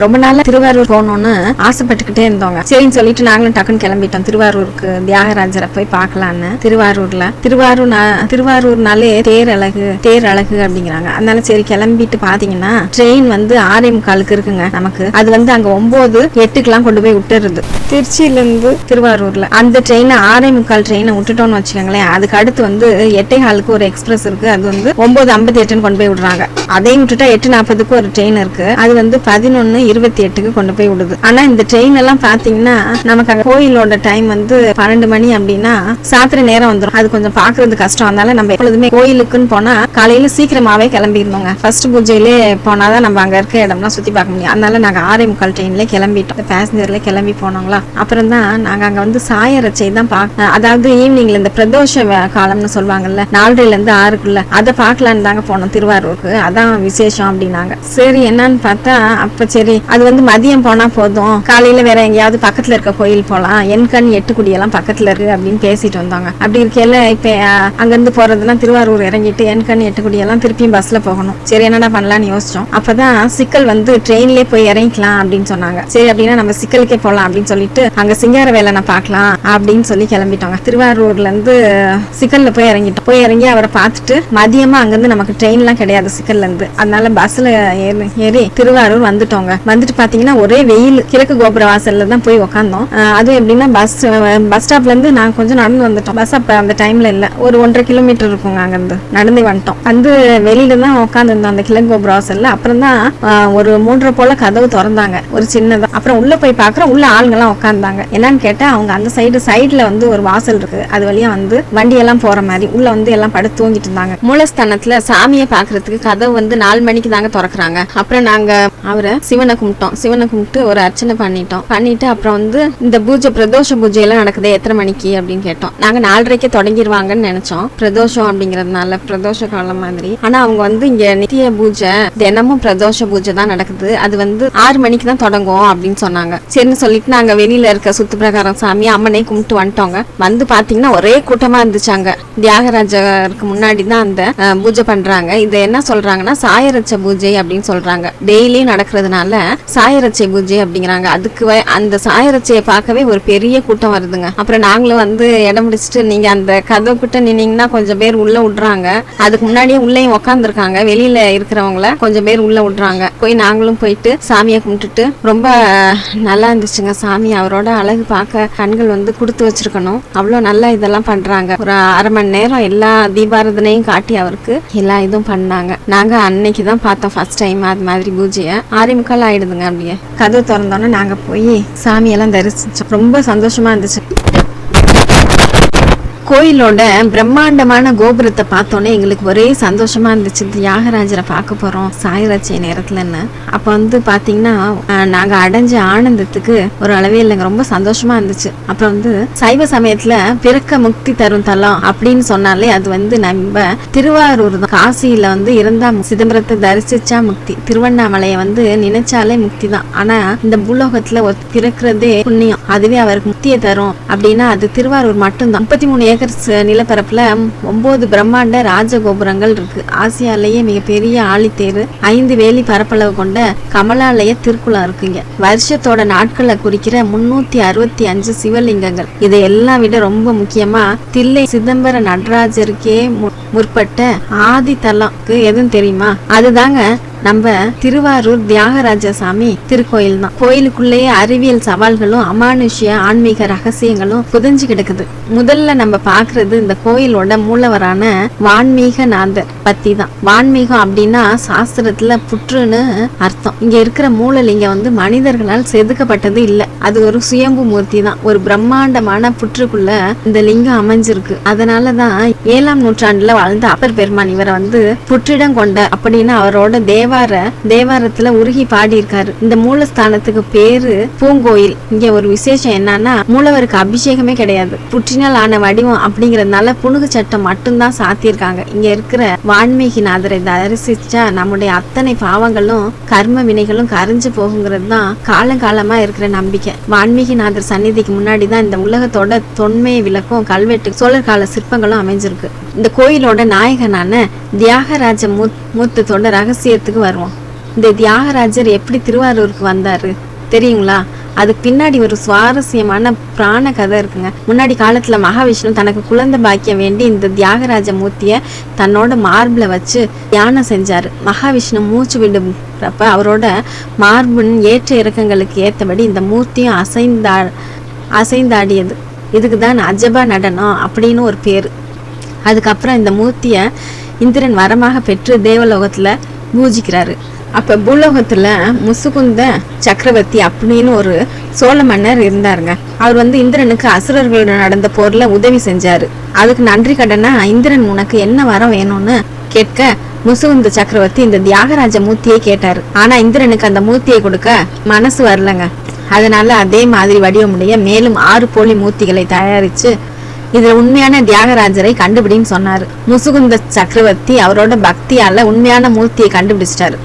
ரொம்ப நாளா திருவாரூர் போகணும்னு ஆசைப்பட்டுக்கிட்டே இருந்தோங்க. சரின்னு சொல்லிட்டு நாங்களும் டக்குன்னு கிளம்பிட்டோம் திருவாரூருக்கு தியாகராஜரை போய் பார்க்கலான்னு. திருவாரூர்னாலே தேர் அழகு அப்படிங்கிறாங்க. அதனால சரி கிளம்பிட்டு பாத்தீங்கன்னா ட்ரெயின் வந்து 6:45 இருக்குங்க. நமக்கு அது வந்து அங்க 9:08 கொண்டு போய் விட்டுருது. திருச்சியில இருந்து திருவாரூர்ல அந்த ட்ரெயின் 6:45 ட்ரெயினை விட்டுட்டோம்னு வச்சுக்கோங்களேன். அதுக்கு அடுத்து வந்து 8:15 ஒரு எக்ஸ்பிரஸ் இருக்கு. அது வந்து 9:58 கொண்டு போய் விடுறாங்க. அதையும் விட்டுட்டா 8:40 ஒரு ட்ரெயின் இருக்கு. அது வந்து 11:28 கொண்டு போய் விடுது. ஆனா இந்த ட்ரெயின் எல்லாம் பாத்தீங்கன்னா நமக்கு அங்க கோயிலோட டைம் வந்து 12 மணி அப்படின்னா சாத்திர நேரம் வந்துடும். அது கொஞ்சம் பாக்குறது கஷ்டம். அதனால நம்ம எப்பொழுதுமே கோயிலுக்குன்னு போனா காலையில சீக்கிரமாவே கிளம்பிடணுங்க. ஃபர்ஸ்ட் பூஜையிலே போனாதான் நம்ம அங்க இருக்க இடம்லாம் சுத்தி பார்க்க முடியும். அதனால நாங்க 6:45 ட்ரெயின்ல கிளம்பிட்டோம். பேசஞ்சர்ல கிளம்பி போனோங்களா. அப்புறம் தான் நாங்க அங்க வந்து சாயரச்சை தான் அதாவது ஈவினிங்ல இந்த பிரதோஷ காலம்னு சொல்லுவாங்கல்ல, 4:30 இருந்து 6 அதை பாக்கலான்னு தாங்க போனோம் திருவாரூருக்கு. அதான் விசேஷம் அப்படின்னாங்க. சரி என்னன்னு பார்த்தா அப்ப சரி அது வந்து மதியம் போனா போதும், காலையில வேற எங்கேயாவது பக்கத்துல இருக்க கோயில் போலாம், என்கண் 8 குடியெல்லாம் பக்கத்துல இருக்கு அப்படின்னு பேசிட்டு வந்தாங்க. அப்படி இருக்கையில இப்ப அங்க இருந்து போறதுன்னா திருவாரூர் இறங்கிட்டு என்கண் 8 குடியெல்லாம் திருப்பியும் பஸ்ல போகணும். சரி என்னடா பண்ணலாம்னு யோசிச்சோம். அப்பதான் சிக்கல் வந்து ட்ரெயின்லயே போய் இறங்கிக்கலாம் அப்படின்னு சொன்னாங்க. சரி அப்படின்னா நம்ம சிக்கலுக்கே போலாம் அப்படின்னு சொல்லிட்டு அங்க சிங்கார வேலனை பார்க்கலாம் அப்படின்னு சொல்லி கிளம்பிட்டோங்க. திருவாரூர்ல இருந்து சிக்கல்ல போய் இறங்கிட்டோம். போய் இறங்கி அவரை பார்த்துட்டு மதியமா அங்கிருந்து நமக்கு ட்ரெயின் எல்லாம் கிடையாது சிக்கல்ல இருந்து. அதனால பஸ்ல ஏறி திருவாரூர் வந்துட்டோங்க. வந்துட்டு பாத்தீங்கன்னா ஒரே வெயில். கிழக்கு கோபுர வாசல்ல தான் போய் உட்காந்தோம். அதுவும் எப்படின்னா பஸ் ஸ்டாப்ல இருந்து நான் கொஞ்சம் நடந்து வந்துட்டோம். பஸ் அப்ப அந்த டைம்ல இல்ல, ஒரு 1.5 கிலோமீட்டர் இருக்குங்க. அங்க இருந்து நடந்து வந்துட்டோம். வந்து வெளியில தான் உட்காந்து இருந்தோம் அந்த கிழக்கு கோபுர வாசல்ல. அப்புறம் தான் ஒரு 3:30 போல கதவு திறந்தாங்க, ஒரு சின்னதா. அப்புறம் உள்ள போய் பாக்குறோம், உள்ள ஆளுங்க எல்லாம் உட்காந்தாங்க. என்னன்னு கேட்டா அவங்க அந்த சைடுல வந்து ஒரு வாசல் இருக்கு, அது வழியா வந்து வண்டி எல்லாம் போற மாதிரி உள்ள வந்து எல்லாம் படுத்து தூங்கிட்டு இருந்தாங்க. மூலஸ்தானத்துல சாமியை பாக்குறதுக்கு கதவு வந்து 4 மணிக்கு தாங்க திறக்கிறாங்க. அப்புறம் நாங்க அவரை சிவனை கும்பிட்டு ஒரு அர்ச்சனை பண்ணிட்டு அப்புறம் வந்து இந்த பிரதோஷ பூஜை எல்லாம் நடக்குது எத்தனை மணிக்கு அப்படின்னு கேட்டோம். நாங்க 4:30 தொடங்கிடுவாங்கன்னு நினைச்சோம், பிரதோஷம் அப்படிங்கறதுனால பிரதோஷ காலம் மாதிரி. ஆனா அவங்க வந்து இங்க நித்திய பூஜை, தினமும் பிரதோஷ பூஜை தான் நடக்குது, அது வந்து 6 மணிக்கு தான் தொடங்கும் அப்படின்னு சொன்னாங்க. சரின்னு சொல்லிட்டு நாங்க வெளியில இருக்க சுத்து பிரகாரம் சாமி அம்மனை கும்பிட்டு வந்துட்டோங்க. வந்து பாத்தீங்கன்னா ஒரே கூட்டமா இருந்துச்சாங்க. தியாகராஜருக்கு முன்னாடி தான் அந்த பூஜை பண்றாங்க. இது என்ன சொல்றாங்கன்னா சாயரச்ச பூஜை அப்படின்னு சொல்றாங்க. டெய்லி நடக்கிறதுனால சாயரச்சை பூஜை அப்படிங்கிறாங்க. அதுக்கு அந்த சாயரச்சையை பார்க்கவே ஒரு பெரிய கூட்டம் வருதுங்க. அப்புறம் நாங்களும் வந்து இடம் பிடிச்சிட்டு நீங்க அந்த கதவு கிட்ட நின்னீங்கன்னா கொஞ்சம் பேர் உள்ள விடுறாங்க. அதுக்கு முன்னாடியே உள்ளேயும் உட்காந்துருக்காங்க, வெளியில இருக்கிறவங்கள கொஞ்சம் பேர் உள்ள விடுறாங்க. போய் நாங்களும் போயிட்டு சாமியை கும்பிட்டுட்டு ரொம்ப நல்லா இருந்துச்சுங்க. சாமி அவரோட அழகு பார்க்க கண்கள் வந்து கொடுத்து வச்சிருக்கணும், அவ்வளவு நல்லா இதெல்லாம் பண்றாங்க. ஒரு 1/2 மணி நேரம் எல்லா தீபாரதனையும் காட்டி அவருக்கு எல்லா இதுவும் பண்ணாங்க. நாங்க அன்னைக்கு தான் பார்த்தோம் ஃபர்ஸ்ட் டைம் அது மாதிரி பூஜையை. 6:45 ஆயிடுதுங்க. அப்படியே கதவு திறந்தோன்னே நாங்க போய் சாமியெல்லாம் தரிசிச்சோம். ரொம்ப சந்தோஷமா இருந்துச்சு. கோயிலோட பிரம்மாண்டமான கோபுரத்தை பார்த்தோன்னே எங்களுக்கு ஒரே சந்தோஷமா இருந்துச்சு. தியாகராஜரை பார்க்க போறோம் சாயரச்சை நேரத்துலன்னு. அப்ப வந்து பாத்தீங்கன்னா நாங்க அடைஞ்ச ஆனந்தத்துக்கு ஒரு அளவே இல்லைங்க, ரொம்ப சந்தோஷமா இருந்துச்சு. அப்புறம் வந்து சைவ சமயத்துல பிறக்க முக்தி தரும் தலம் அப்படின்னு சொன்னாலே அது வந்து நம்ம திருவாரூர் தான். காசியில வந்து இருந்தா சிதம்பரத்தை தரிசிச்சா முக்தி, திருவண்ணாமலையை வந்து நினைச்சாலே முக்தி தான். ஆனா இந்த பூலோகத்துல பிறக்கிறதே புண்ணியம், அதுவே அவருக்கு முக்தியை தரும் அப்படின்னா அது திருவாரூர் மட்டும்தான். 33 ஏக்கர் நிலப்பரப்புல 9 பிரம்மாண்ட ராஜகோபுரங்கள் இருக்கு. ஆசியாலேயே மிகப்பெரிய ஆழித்தேரு, 5 வேலி பரப்பளவு கொண்ட கமலாலய திருக்குளம் இருக்குங்க. வருஷத்தோட நாட்களை குறிக்கிற 365 சிவலிங்கங்கள். இதையெல்லாம் விட ரொம்ப முக்கியமா தில்லை சிதம்பர நடராஜருக்கே முற்பட்ட ஆதி தலம்க்கு எதுவும் தெரியுமா? அதுதாங்க நம்ம திருவாரூர் தியாகராஜ சாமி திருக்கோயில் தான். கோயிலுக்குள்ளேயே அறிவியல் சவால்களும் அமானுஷ்ய ஆன்மீக ரகசியங்களும் புதைஞ்சு கிடக்குது. முதல்ல நம்ம பாக்குறது இந்த கோயிலோட மூலவரான வான்மீக நாதர் பத்தி தான். வான்மீகம் அப்படின்னா சாஸ்திரத்துல புற்றுன்னு அர்த்தம். இங்க இருக்கிற மூலலிங்கம் வந்து மனிதர்களால் செதுக்கப்பட்டது இல்ல, அது ஒரு சுயம்பு மூர்த்தி தான். ஒரு பிரம்மாண்டமான புற்றுக்குள்ள இந்த லிங்கம் அமைஞ்சிருக்கு. அதனாலதான் 7ஆம் நூற்றாண்டுல வாழ்ந்த அப்பர் பெருமான் இவரை வந்து புற்றிடம் கொண்ட அப்படின்னு அவரோட தேவாரத்துல உருகி பாடி இருக்காரு. இந்த மூலஸ்தானத்துக்கு பேரு பூங்கோயில். இங்க ஒரு விசேஷம் என்னன்னா மூலவருக்கு அபிஷேகமே கிடையாது, புற்றினால் ஆன வடிவம் அப்படிங்கறதுனால புனுகு சட்டம் மட்டும்தான் சாத்தியிருக்காங்க. இங்க இருக்கிற வான்மீகிநாதரை தரிசிச்சா நம்முடைய அத்தனை பாவங்களும் கர்ம வினைகளும் கரைஞ்சு போகுங்கிறது தான் காலங்காலமா இருக்கிற நம்பிக்கை. வான்மீகிநாதர் சந்நிதிக்கு முன்னாடிதான் இந்த உலகத்தோட தொன்மையை விளக்கும் கல்வெட்டு சோழர் கால சிற்பங்களும் அமைஞ்சிருக்கு. இந்த கோயிலோட நாயகனான தியாகராஜ மூர்த்தத்தோட ரகசியத்துக்கு வருவோம். இந்த தியாகராஜர் எப்படி திருவாரூருக்கு வந்தாரு தெரியுங்களா? அதுக்கு பின்னாடி ஒரு சுவாரஸ்யமான பிராண கதை இருக்குங்க. முன்னாடி காலத்துல மகாவிஷ்ணு தனக்கு குழந்தை பாக்கியம் வேண்டி இந்த தியாகராஜ மூர்த்திய தன்னோட மார்பிள வச்சு தியானம் செஞ்சாரு. மகாவிஷ்ணு மூச்சு விடுறப்ப அவரோட மார்பின் ஏற்ற இறக்கங்களுக்கு ஏற்றபடி இந்த மூர்த்தியும் அசைந்தாடியது. இதுக்கு தான் அஜபா நடனம் அப்படின்னு ஒரு பேரு. அதுக்கப்புறம் இந்த மூர்த்திய இந்திரன் வரமாக பெற்று தேவலோகத்துல பூஜிக்கிறாரு. அப்ப பூலோகத்துல முசுகுந்த சக்கரவர்த்தி அப்படின்னு ஒரு சோழ மன்னர் இருந்தாருங்க. அவர் இந்திரனுக்கு அசுரர்களோட நடந்த போர்ல உதவி செஞ்சாரு. அதுக்கு நன்றி கடனா இந்திரன் உனக்கு என்ன வரம் வேணும்னு கேட்க முசுகுந்த சக்கரவர்த்தி இந்த தியாகராஜ மூர்த்தியை கேட்டாரு. ஆனா இந்திரனுக்கு அந்த மூர்த்தியை கொடுக்க மனசு வரலங்க. அதனால அதே மாதிரி வடிவமுடைய மேலும் 6 போலி மூர்த்திகளை தயாரிச்சு இதுல உண்மையான தியாகராஜரை கண்டுபிடின்னு சொன்னாரு. முசுகுந்த சக்கரவர்த்தி அவரோட பக்தியால உண்மையான மூர்த்தியை கண்டுபிடிச்சிட்டாரு.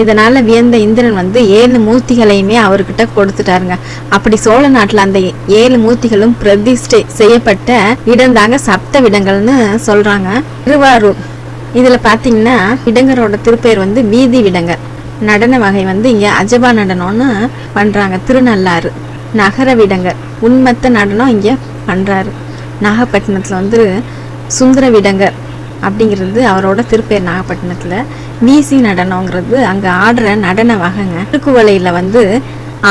இதனால வியந்த இந்திரன் 7 மூர்த்திகளையுமே அவர்கிட்ட கொடுத்துட்டாருங்க. அப்படி சோழ நாட்டுல அந்த 7 மூர்த்திகளும் பிரதிஷ்டை செய்யப்பட்ட இடம்தாங்க சப்த விடங்கள்னு சொல்றாங்க. திருவாரூர் இதுல பாத்தீங்கன்னா விடங்கரோட திருப்பெயர் வீதி விடங்கர். நடன வகை இங்க அஜபா நடனம்னு பண்றாங்க. திருநள்ளாறு நகர விடங்கர் உண்மத்த நடனம் இங்க பண்றாரு. நாகப்பட்டினத்துல சுந்தர விடங்கர் அப்படிங்கிறது அவரோட திருப்பெயர். நாகப்பட்டினத்துல வீசி நடனங்கிறது அங்க ஆடுற நடன வகைங்க. திருக்குவளையில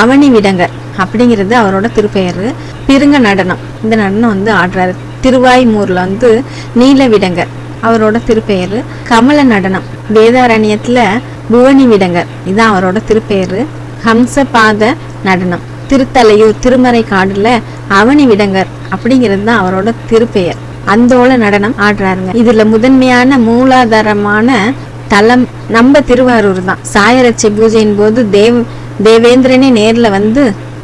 அவனி விடங்கர் அப்படிங்கிறது அவரோட திருப்பெயர். பிருங்க நடனம் இந்த நடனம் ஆடுறாரு. திருவாய்மூர்ல நீல விடங்கர் அவரோட திருப்பெயர். கமல நடனம் வேதாரண்யத்துல புவனி விடங்கர் இதான் அவரோட திருப்பெயர். ஹம்சபாத நடனம் திருத்தலையூர் திருமறை காடுல அவனி விடங்கர் அப்படிங்கிறது தான் அவரோட திருப்பெயர். அந்தோள நடனம் ஆடுறாருங்க. இதுல முதன்மையான மூலாதாரமான தலம் நம்ம திருவாரூர் தான். சாயரட்சை பூஜையின் போது தேவேந்திரனே நேர்ல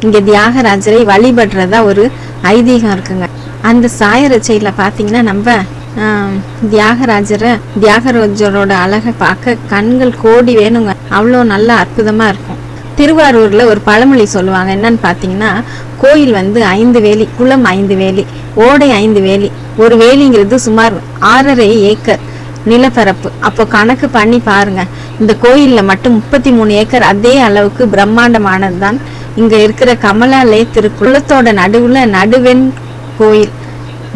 இங்க தியாகராஜரை வழிபடுறதா ஒரு ஐதீகம் இருக்குங்க. அந்த சாயரட்சையில பாத்தீங்கன்னா நம்ம தியாகராஜரோட அழகை பார்க்க கண்கள் கோடி வேணுங்க. அவ்வளோ நல்ல அற்புதமா இருக்கும். திருவாரூர்ல ஒரு பழமொழி சொல்லுவாங்க. என்னன்னு பாத்தீங்கன்னா கோயில் 5 வேலி, குளம் 5 வேலி, ஓடை 5 வேலி. ஒரு வேலிங்கிறது சுமார் 6.5 ஏக்கர் நிலப்பரப்பு. அப்போ கணக்கு பண்ணி பாருங்க. இந்த கோயில்ல மட்டும் 33 ஏக்கர் அதே அளவுக்கு பிரம்மாண்டமானது தான் இங்க இருக்கிற கமலாலய திருக்குளத்தோட நடுவெண் கோயில்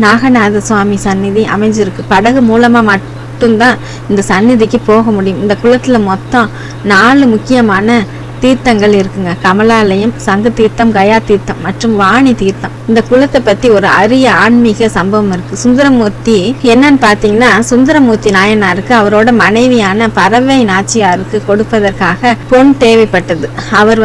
நாகநாத சுவாமி சந்நிதி அமைஞ்சிருக்கு. படகு மூலமா மட்டும்தான் இந்த சந்நிதிக்கு போக முடியும். இந்த குளத்துல மொத்தம் 4 முக்கியமான தீர்த்தங்கள் இருக்குங்க. கமலாலயம், சங்க தீர்த்தம், கயா தீர்த்தம் மற்றும் வாணி தீர்த்தம். இந்த குலத்தை பத்தி ஒரு அரிய ஆன்மீக சம்பவம் இருக்கு. சுந்தரமூர்த்தி என்னன்னு பாத்தீங்கன்னா சுந்தரமூர்த்தி நாயனாருக்கு அவரோட மனைவியான பறவை நாச்சியாருக்கு கொடுப்பதற்காக பொன் தேவைப்பட்டது. அவர்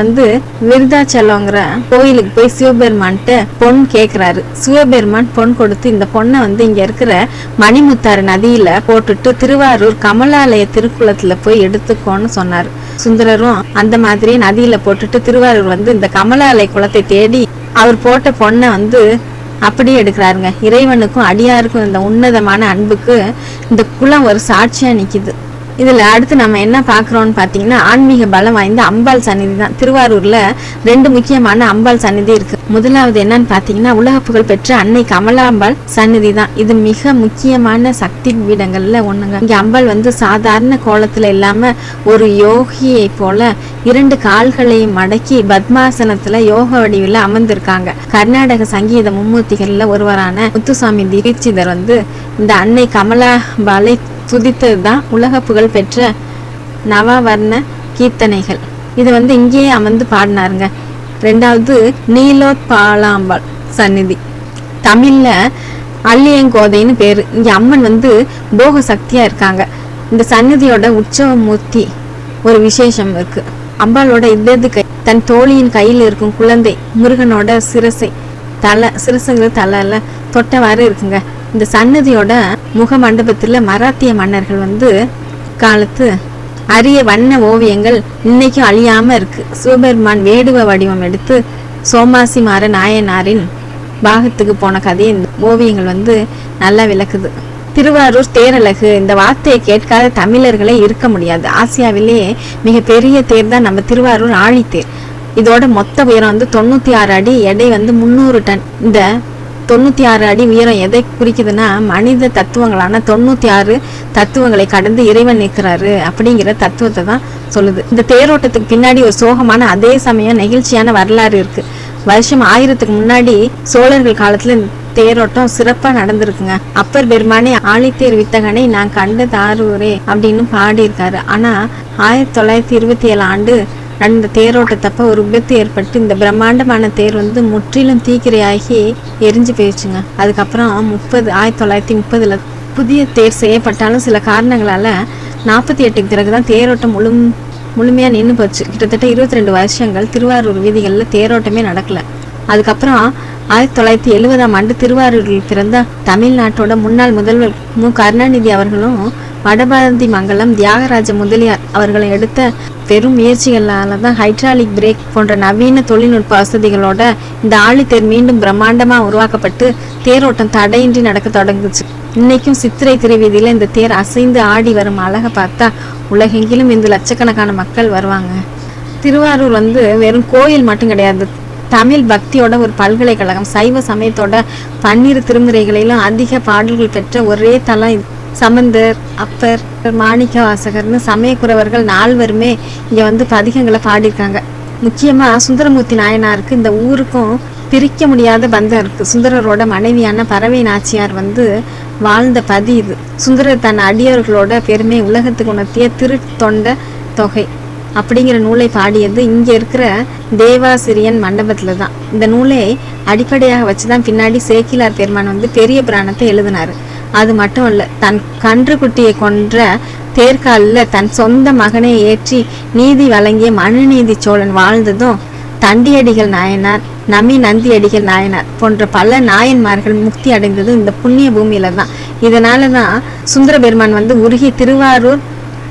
விருதாச்சலங்கிற கோயிலுக்கு போய் சிவபெருமான்ட்டு பொன் கேக்குறாரு. சிவபெருமான் பொன் கொடுத்து இந்த பொண்ணை இங்க இருக்கிற மணிமுத்தாறு நதியில போட்டுட்டு திருவாரூர் கமலாலய திருக்குளத்துல போய் எடுத்துக்கோன்னு சொன்னாரு. சுந்தரரும் அந்த மாதிரி நதியில போட்டுட்டு திருவாரூர் இந்த கமலாலய குளத்தை தேடி அவர் போட்ட பொண்ணை அப்படியே எடுக்கிறாருங்க. இறைவனுக்கும் அடியாருக்கும் இந்த உன்னதமான அன்புக்கு இந்த குளம் ஒரு சாட்சியா நிக்குது. இதுல அடுத்து நம்ம என்ன பாக்குறோம்னு பாத்தீங்கன்னா ஆன்மீக பலம் வாய்ந்த அம்பாள் சந்நிதி தான். திருவாரூர்ல 2 முக்கியமான அம்பாள் சந்நிதி இருக்கு. முதலாவது என்னன்னு பாத்தீங்கன்னா உலக புகழ் பெற்ற அன்னை கமலாம்பாள் சந்நிதி தான். இது மிக முக்கியமான சக்தி பீடங்கள்ல ஒண்ணுங்க. இங்க அம்பாள் சாதாரண கோலத்துல இல்லாம ஒரு யோகியை போல 2 கால்களையும் மடக்கி பத்மாசனத்துல யோக வடிவில் அமர்ந்திருக்காங்க. கர்நாடக சங்கீத மும்மூர்த்திகள்ல ஒருவரான முத்துசாமி தீட்சிதர் இந்த அன்னை கமலாம்பாளை துதித்ததுதான் உலக புகழ் பெற்ற நவவர்ண கீர்த்தனைகள். இது இங்கேயே அமர்ந்து பாடினாருங்க. 2வது நீலோத்பாலாம்பாள் சந்நிதி, தமிழ்ல அள்ளியங்கோதைன்னு பேரு. இங்க அம்மன் போக சக்தியா இருக்காங்க. இந்த சந்நிதியோட உற்சவ மூர்த்தி ஒரு விசேஷம் இருக்கு. அம்பாளோட இடது கை தன் தோழியின் கையில் இருக்கும் குழந்தை முருகனோட சிரசுங்கிற தலையில தொட்டவாறு இருக்குங்க. இந்த சன்னதியோட முக மண்டபத்துல மராத்திய மன்னர்கள் காலத்து அரிய வண்ண ஓவியங்கள் இன்னைக்கும் அழியாம இருக்கு. சிவபெருமான் வேடுவ வடிவம் எடுத்து சோமாசி மாற நாயனாரின் பாகத்துக்கு போன கதையை இந்த ஓவியங்கள் நல்லா விளக்குது. திருவாரூர் தேரழகு இந்த வார்த்தையை கேட்காத தமிழர்களே இருக்க முடியாது. ஆசியாவிலேயே மிக பெரிய தேர் தான் நம்ம திருவாரூர் ஆழித்தேர். இதோட மொத்த உயரம் 96 அடி, எடை 300 டன். இந்த 96 அடி உயரம் எதை குறிக்குதுன்னா மனித தத்துவங்களான 96 தத்துவங்களை கடந்து இறைவன் நிற்கிறாரு அப்படிங்கிற தத்துவத்தை தான் சொல்லுது. இந்த தேரோட்டத்துக்கு பின்னாடி ஒரு சோகமான அதே சமயம் நெகிழ்ச்சியான வரலாறு இருக்கு. வருஷம் 1000க்கு முன்னாடி சோழர்கள் காலத்துல தேரோட்டம் சிறப்பா நடந்திருக்குங்க. அப்பர் பெருமானே ஆழித்தேர் வித்தகனை நான் கண்ட தாரூரே அப்படின்னு பாடியிருக்காரு. ஆனா 1927 ஆண்டு நடந்த தேரோட்டத்தப்ப ஒரு விபத்து ஏற்பட்டு இந்த பிரம்மாண்டமான தேர் வந்து முற்றிலும் தீக்கிரையாகி எரிஞ்சு போயிடுச்சுங்க. அதுக்கப்புறம் 1930 புதிய தேர் செய்யப்பட்டாலும் சில காரணங்களால 48க்கு பிறகுதான் தேரோட்டம் முழுமையா நின்று போச்சு. கிட்டத்தட்ட 22 வருஷங்கள் திருவாரூர் வீதிகளில் தேரோட்டமே நடக்கல. அதுக்கப்புறம் 1970ஆம் ஆண்டு திருவாரூரில் பிறந்த தமிழ்நாட்டோட முன்னாள் முதல்வர் மு. கருணாநிதி அவர்களும் வடபாரதி மங்கலம் தியாகராஜ முதலியார் அவர்களை எடுத்த பெரும் முயற்சிகளால தான் ஹைட்ராலிக் பிரேக் போன்ற நவீன தொழில்நுட்ப வசதிகளோட இந்த ஆழித்தேர் மீண்டும் பிரம்மாண்டமா உருவாக்கப்பட்டு தேரோட்டம் தடையின்றி நடக்க தொடங்குச்சு. இன்னைக்கும் சித்திரை திருவீதியில இந்த தேர் அசைந்து ஆடி வரும் அழகை பார்த்தா உலகெங்கிலும் இந்த லட்சக்கணக்கான மக்கள் வருவாங்க. திருவாரூர் வந்து வெறும் கோயில் மட்டும் கிடையாது, தமிழ் பக்தியோட ஒரு பல்கலைக்கழகம். சைவ சமயத்தோட 12 திருமுறைகளிலும் அதிக பாடல்கள் பெற்ற ஒரே தலம். சம்பந்தர், அப்பர், மாணிக்க வாசகர்னு சமயக்குறவர்கள் 4 பேருமே இங்க வந்து பதிகங்களை பாடியிருக்காங்க. முக்கியமா சுந்தரமூர்த்தி நாயனாருக்கு இந்த ஊருக்கும் பிரிக்க முடியாத பந்தம் இருக்கு. சுந்தரரோட மனைவியான பறவை நாச்சியார் வந்து வாழ்ந்த பதி இது. சுந்தரர் தன் அடியவர்களோட பெருமை உலகத்துக்கு உணர்த்திய திருத்தொண்ட தொகை அப்படிங்கிற நூலை பாடியது இங்க இருக்கிற தேவாசிரியன் மண்டபத்துல தான். இந்த நூலை அடிப்படையாக வச்சுதான் பின்னாடி சேக்கிலார் பெருமான் வந்து பெரிய புராணத்தை எழுதினாரு. அது மட்டும் இல்ல, தன் கன்றுக்குட்டியை கொன்ற தேர்காலில் தன் சொந்த மகனை ஏற்றி நீதி வழங்கிய மனுநீதி சோழன் வாழ்ந்ததும் தண்டியடிகள் நாயனார், நந்தியடிகள் நாயனார் போன்ற பல நாயன்மார்கள் முக்தி அடைந்ததும் இந்த புண்ணிய பூமியில தான். இதனாலதான் சுந்தர பெருமான் வந்து உருகி திருவாரூர்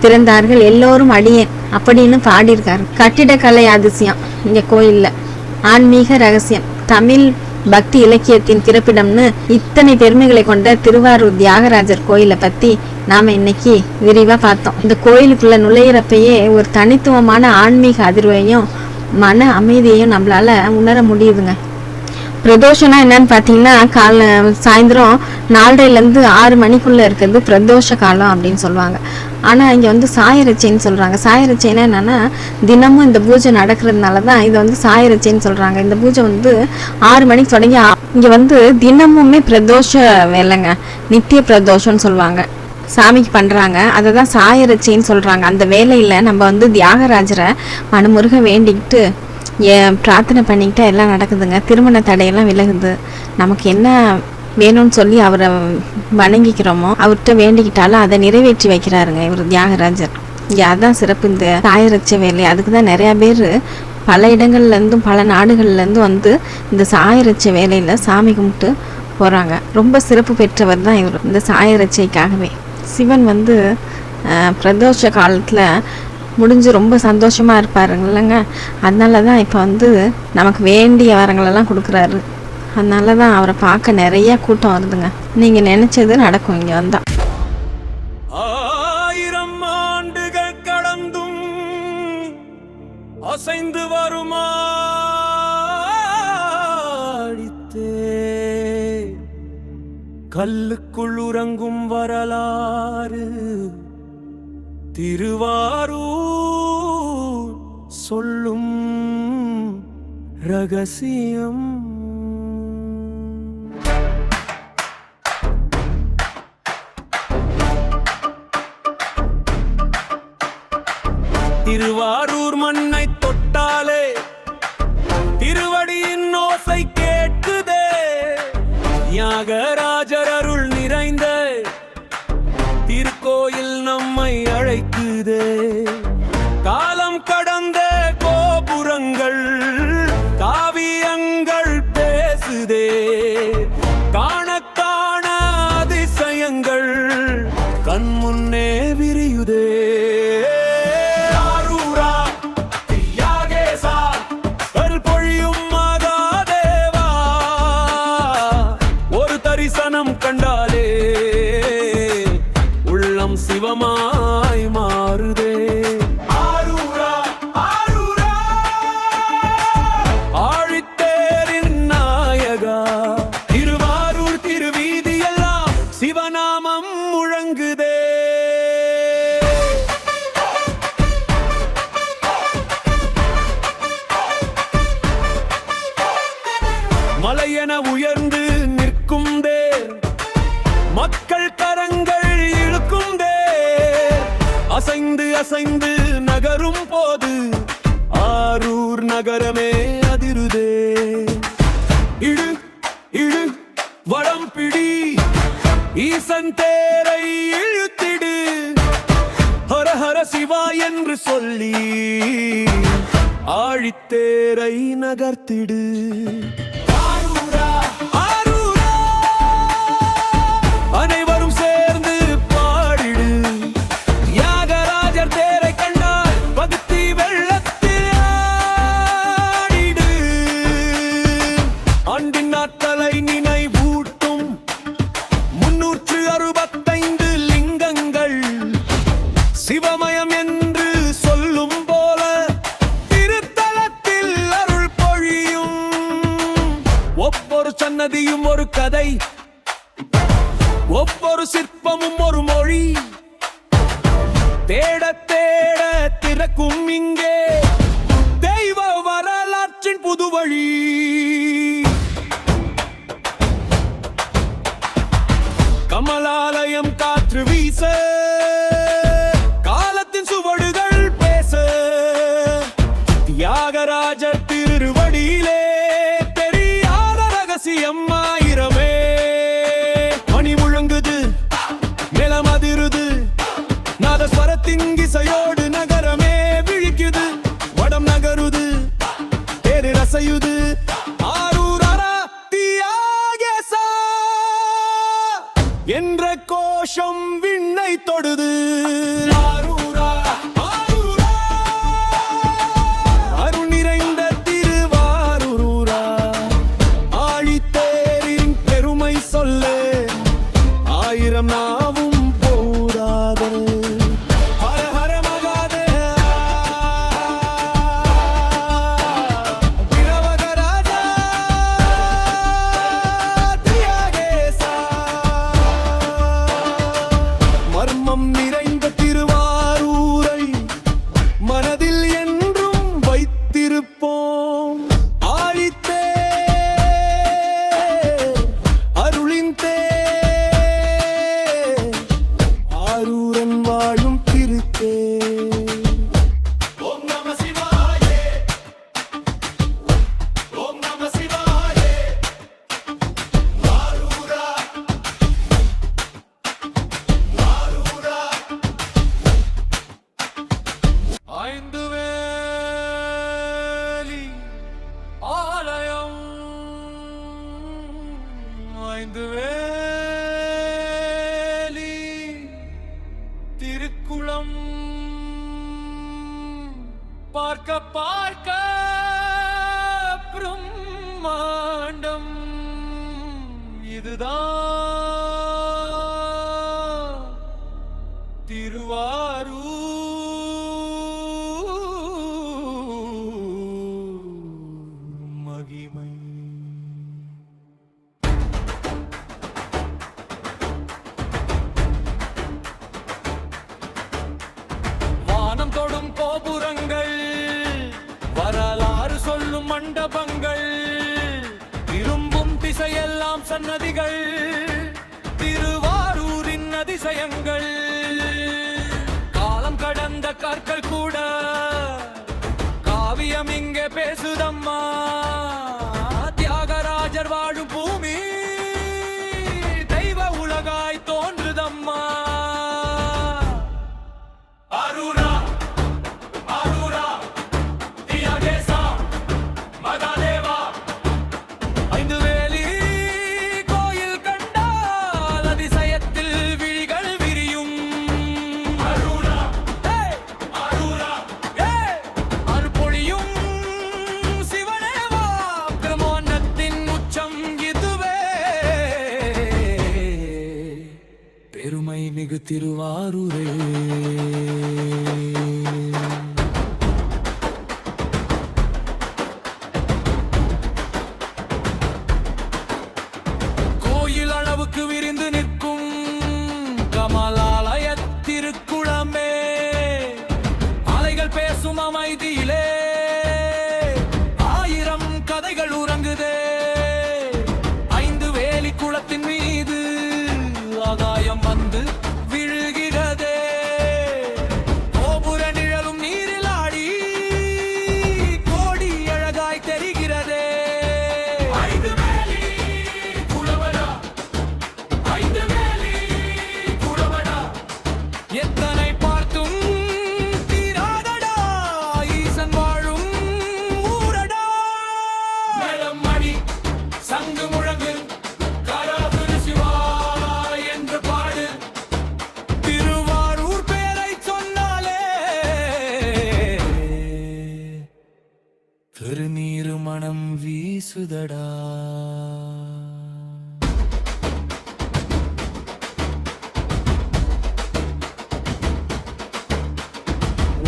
பிறந்தார்கள் எல்லோரும் அடியேன் அப்படின்னு பாடியிருக்காரு. கட்டிடக்கலை அதிசயம் இங்க கோயில்ல, ஆன்மீக ரகசியம், தமிழ் பக்தி இலக்கியத்தின் பிறப்பிடம்னு இத்தனை பெருமைகளை கொண்ட திருவாரூர் தியாகராஜர் கோயிலை பத்தி நாம இன்னைக்கு விரிவா பார்த்தோம். இந்த கோயிலுக்குள்ள நுழையிறப்பயே ஒரு தனித்துவமான ஆன்மீக அதிர்வையும் மன அமைதியையும் நம்மளால உணர முடியுதுங்க. பிரதோஷம்னா என்னன்னு பார்த்தீங்கன்னா சாயந்தரம் 4:30லேருந்து 6 மணிக்குள்ள இருக்கிறது பிரதோஷ காலம் அப்படின்னு சொல்லுவாங்க. ஆனால் இங்கே வந்து சாயரட்சைன்னு சொல்கிறாங்க. சாயரட்சைன்னா என்னன்னா தினமும் இந்த பூஜை நடக்கிறதுனால தான் இதை வந்து சாயரட்சைன்னு சொல்கிறாங்க. இந்த பூஜை வந்து 6 மணிக்கு தொடங்கி இங்கே வந்து தினமுமே பிரதோஷ வேலைங்க, நித்திய பிரதோஷம்னு சொல்லுவாங்க, சாமிக்கு பண்ணுறாங்க. அதை தான் சாயரட்சைன்னு சொல்கிறாங்க. அந்த வேலையில் நம்ம வந்து தியாகராஜரை மனமுருக வேண்டிக்கிட்டு பிரார்த்தனை பண்ணிக்கிட்டா எல்லாம் நடக்குதுங்க. திருமண தடையெல்லாம் விலகுது. நமக்கு என்ன வேணும்னு சொல்லி அவரை வணங்கிக்கிறோமோ அவர்கிட்ட வேண்டிக்கிட்டாலும் அதை நிறைவேற்றி வைக்கிறாருங்க இவர் தியாகராஜர். இங்கே அதான் சிறப்பு இந்த சாயரட்சை வேலை. அதுக்கு தான் நிறையா பேர் பல இடங்கள்லேருந்தும் பல நாடுகள்லேருந்தும் வந்து இந்த சாயரட்சை வேலையில் சாமி கும்பிட்டு போகிறாங்க. ரொம்ப சிறப்பு பெற்றவர் தான் இவர் இந்த சாயரட்சைக்காகவே. சிவன் வந்து பிரதோஷ காலத்தில் முடிஞ்சு ரொம்ப சந்தோஷமாக இருப்பாருங்களங்க. அதனால தான் இப்போ வந்து நமக்கு வேண்டிய வரங்களெல்லாம் கொடுக்குறாரு. அதனால தான் அவரை பார்க்க நிறைய கூட்டம் வருதுங்க. நீங்கள் நினச்சது நடக்கும் இங்கே வந்தா. 1000 ஆண்டுகள் கடந்தும் அசைந்து வருமா கல்லுக்குள் உறங்கும் வரலாறு திருவாரூர் சொல்லும் ரகசியம். திருவாரூர் மண்ணை தொட்டாலே திருவடியின் ஓசை கேட்குதே. தியாகராஜர் அருள் நிறைந்த திருக்கோயில் நம்மை அழைக்குதே. காலம் கடந்த கோபுரங்கள் காவியங்கள் என உயர்ந்து நிற்கும் தேர், மக்கள் கரங்கள் இழுக்கும் தேர், அசைந்து அசைந்து நகரும் போது ஆரூர் நகரமே அதிருதே. இழு இழு வடம் பிடி, ஈசன் தேரை இழுத்திடு, ஹர ஹர சிவா என்று சொல்லி ஆழித்தேரை நகர்த்திடு. ஆரூரா ஆரூரா அனைவரும் சேர்ந்து பாடிடு. தியாகராஜர் தேரை கண்டால் பக்தி வெள்ளத்தில் ஆடிடு. அன்பின் நாட்களை நினைவூட்டும் 365 லிங்கங்கள் சிவமயம் என்று சொல்லும் போல திருத்தலத்தில் அருள் பொழியும். ஒவ்வொரு சன்னதியும் ஒரு கதை, ஒவ்வொரு சிற்பமும் ஒரு மொழி, தேட தேட திறக்கும் இங்கே தெய்வ வரலாற்றின் புதுவழி. கமலாலயம் காற்று வீச, காலத்தின் சுவடுகள் பேச, தியாகராஜர் திருவடியிலே தெரியாத ரகசியம் ஆயிரமே. மணி முழங்குது, நிலம் அதிருது, நாதஸ்வரத்தின் இசையோடு நகரமே விழிக்குது. வடம் நகருது, தேரு ரசையுது, ஆரூரா தியாகேசா என்ற கோஷம் விண்ணை தொடுது. ஆரூரா ஆரூரா அருள் நிறைந்த திருவாரூரா, ஆழித்தேரின் பெருமை சொல்ல ஆயிரம் நாவும் போதாது. ஹர ஹர மகாதேவ பிரவகராஜா தியாகேசா. மர்மம் நிறைந்த திருவாரூரை மனதில் என்றும் வைத்திருப்போம். ஆழித்தேர் அருளின் தேர், ஆரூரன் வாழும் திருத்தேர். ஓம் நம சிவாயே, ஓம் நம சிவாயே. ஆரூரா ஆரூரா ஐந்து வேலி ஆலயம், ஐந்து வேலி திருக்குளம், பார்க்க பார்க்க பிரம்மாண்டம் இதுதான் திருவாரூர் மகிமை. வானம் தொடும் கோபுரங்கள், வரலாறு சொல்லும் மண்டபங்கள், திரும்பும் திசையெல்லாம் சன்னதிகள், திருவாரூரின் அதிசயங்கள். காலம் கடந்த கற்கள் கூட காவியம் இங்கே பேசுதம்மா. தியாகராஜர் வாழும் பூமி தெய்வ உலகாய் தோன்றுதம்மா. ஆரூரா ஆரூரா தியாகேசா மகாதேவா. ஐந்து வேலி கோயில் கண்டால் அதிசயத்தில் விழிகள் விரியும். ஆரூரா ஆரூரா அருள்பொழியும் சிவனேவா, பிரம்மோன்னத்தின் உச்சம் இதுவே. பெருமை மிகு திருவாரூரே. கோயில் அளவுக்கு விரிந்து நிற்கும் கமலாலய திருக்குளமே, அலைகள் பேசும் அமைதியிலே ஆயிரம் கதைகள் உறங்குதே. திருமணம் வீசுதடா.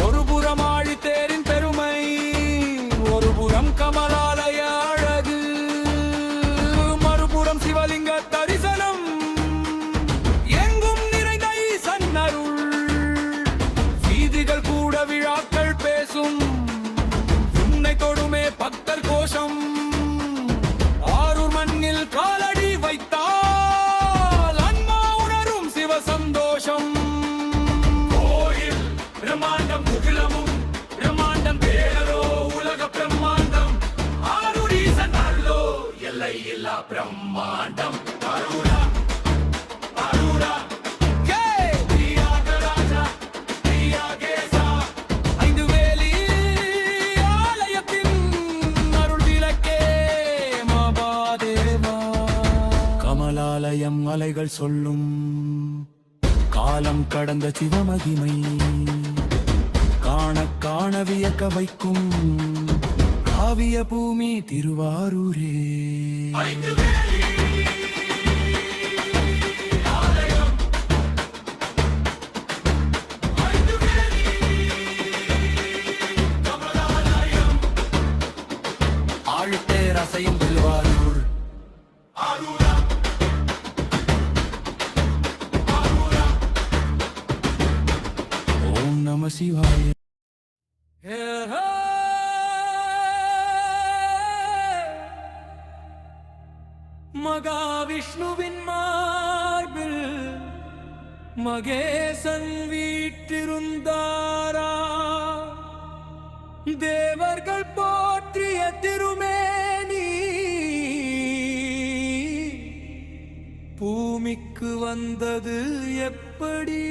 ஒரு புறம் ஆழித்தேரின் பெருமை, ஒரு புறம் கமலாலய அழகு, மறுபுறம் சிவலிங்க தரிசனம், எங்கும் நிறைந்த ஈசன் அருள். வீதிகள் கூட விழாக்கள் பேசும், உன்னை தொடுமே பக்தர் கோஷம். ஆரூர் மண்ணில் காலடி வைத்தால் அன்மா உணரும் சிவ சந்தோஷம். கோயில் பிரம்மாண்டம், முகிலமும் பிரம்மாண்டம், பேரோ உலக பிரம்மாண்டம். ஆரூர் ஈசன் அருளோ எல்லை இல்லா பிரம்மாண்டம். ஆரூரா ஆரூரா கே தியாகராஜா தியாகேசா, ஐந்து வேலி ஆலயத்தின் அருள் விளக்கே மகாதேவா. கமலாலயம் அலைகள் சொல்லும் காலம் கடந்த சிவமகிமை, காண காண வியக்க வைக்கும் காவிய பூமி திருவாரூரே. ஆழித்தேர் அசையும் திருவாரூர். ஆரூரா ஆரூரா. ஓம் நம சிவாய. மகாவிஷ்ணுவின் மார்பில் மகேசன் வீற்றிருந்தாரா, தேவர்கள் போற்றிய திருமேனி பூமிக்கு வந்தது எப்படி?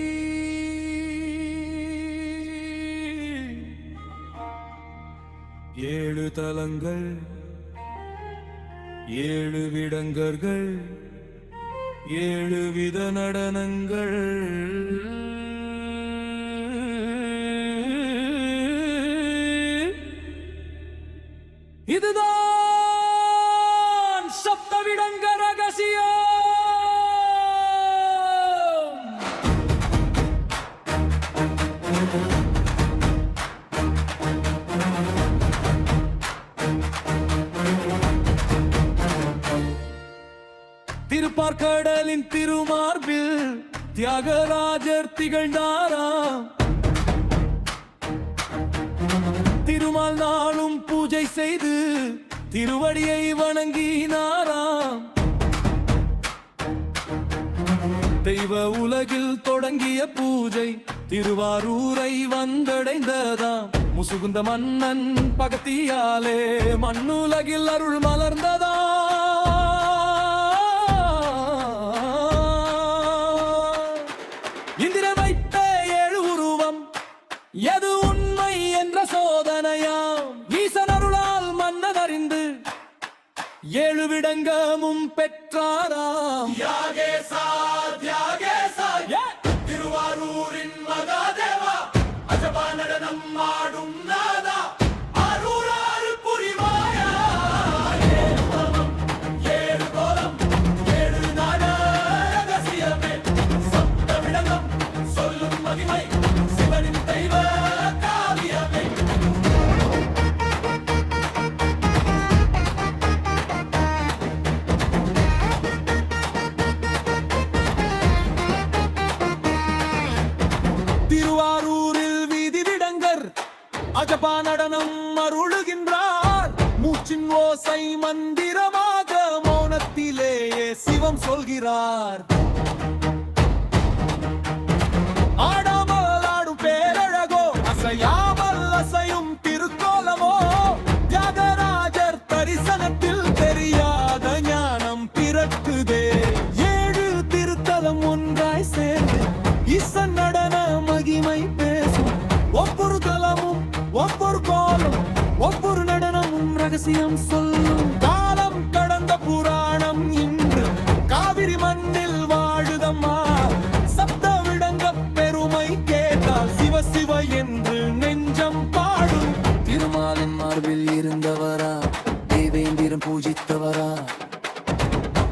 ஏழு தலங்கள், ஏழு விடங்கர்கள், ஏழு வித நடனங்கள், இதுதான் சப்த விடங்க ரகசியம். திருப்பார்கடலின் திருமார்பில் தியாகராஜர் திகழ்ந்தாராம். திருமால் நாளும் பூஜை செய்து திருவடியை வணங்கினாராம். தெய்வ உலகில் தொடங்கிய பூஜை திருவாரூரை வந்தடைந்ததாம். முசுகுந்த மன்னன் பகத்தியாலே மண்ணுலகில் அருள் மலர்ந்ததா. இந்திரன் வைத்த ஏழு உருவம் எது உண்மை என்ற சோதனையாம். ஈசன் அருளால் மன்னன் அறிந்து ஏழு விடங்கமும் பெற்றாராம். திருவாரூரின் மகாதேவா, அஜபா நடனம் ஆடும் நாதா, ஆரூராறு புரிவாயா. ஏழு கோலம், ஏழு நாட ரகசியமே, சப்த விடங்கம் சொல்லும் மகிமை, சிவனின் தெய்வ காவியமே. திருவாரூரில் வீதி விடங்கர் அஜபா நடனம் அருளுகின்றார். மூச்சின் ஓசை மந்திரமாக மௌனத்திலேயே சிவம் சொல்கிறார். ஆடாமல் ஆடும் பேரழகோ, அசையாமல் அசையும் திருக்கோலமோ, தியாகராஜர் தரிசனத்தில் தெரியாத ஞானம் பிறக்குதே. ஏழு திருத்தலம் ஒன்றாய் சேர்ந்து ஈசன் நடன மகிமை பேசும். ஒவ்வொரு தலமும் ஒவ்வொரு கோலம், ஒவ்வொரு நடனமும் ரகசியம் சொல்லும். காலம் கடந்த புராணம் இன்று காவிரி மண்ணில் வாழுதம்மா. சப்த விடங்க பெருமை கேட்டால் சிவ சிவ என்று நெஞ்சம் பாடும். திருமாலின் மார்பில் இருந்தவரா வீரன் பூஜித்தவரா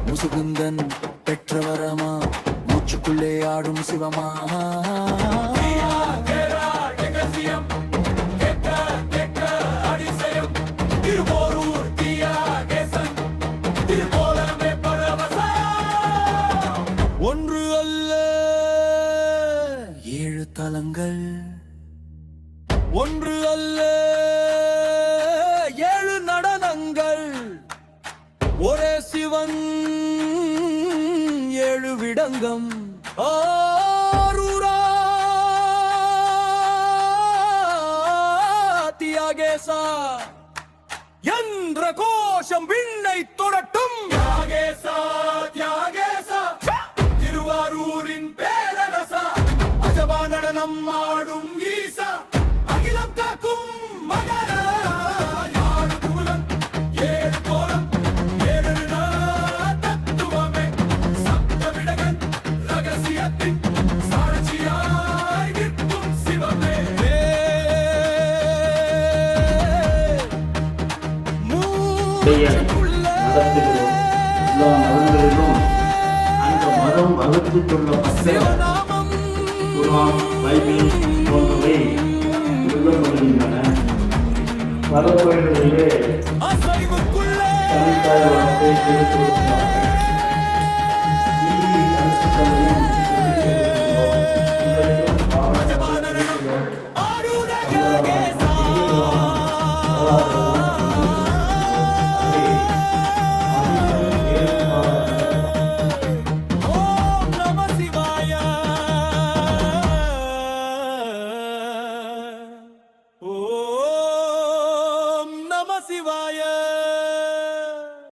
முசுகுந்தன் பெற்றவரமா மூச்சுக்குள்ளே ஆடும் சிவமா ஒன்று அல்ல 7 தலங்கள் ஒன்று அல்ல 7 நடனங்கள் ஒரே சிவன் 7 விடங்கம் ஆரூரா தியாகேசா என்ற கோஷம் விண்ணை தொடட்டும் தியாகேசா தியாகேசா திருவாரூரின் பேரரசா அஜபா நடனம் ஆடும் ஈசா அகிலம் காக்கும் மகரா யாரு குலம் ஏழு கோலம் ஏழு தத்துவமே சப்த விடகன் ரகசியத்தின் சாட்சியாய் நிற்கும் சிவமே எல்லா மதங்களிலும் அந்த மதம் வகுத்து சொல்லப்பட்ட குர்ஆன், பைபிள் போன்றவை சொல்லப்படுகின்றன. பல கோயில்களிலே தனித்தாய் வார்த்தை